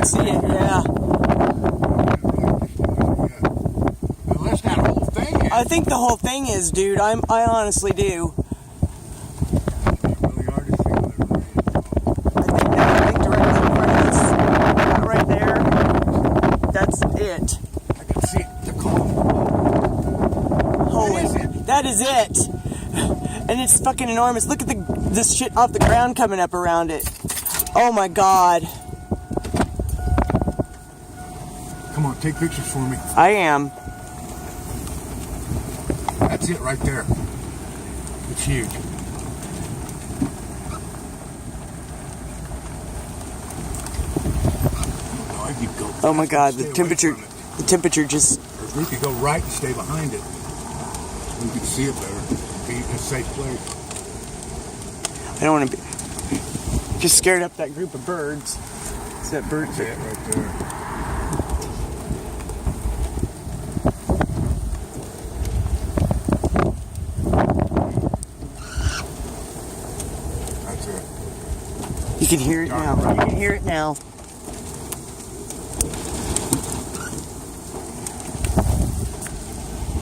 can see it, yeah. Unless that whole thing is. I think the whole thing is, dude. I honestly do. It's really hard to see where the rain I think directly in front of us, that right there, that's it. I can see it. The column. Holy, that is it. And it's fucking enormous. Look at this shit off the ground coming up around it. Oh my god. Come on, take pictures for me. I am. That's it right there. It's huge. Oh my god, the temperature just... Or we could go right and stay behind it. We could see it better. Be in a safe place. I don't want to be... Just scared up that group of birds. It's that bird... That's it right there. That's it. You can hear it now. You can hear it now.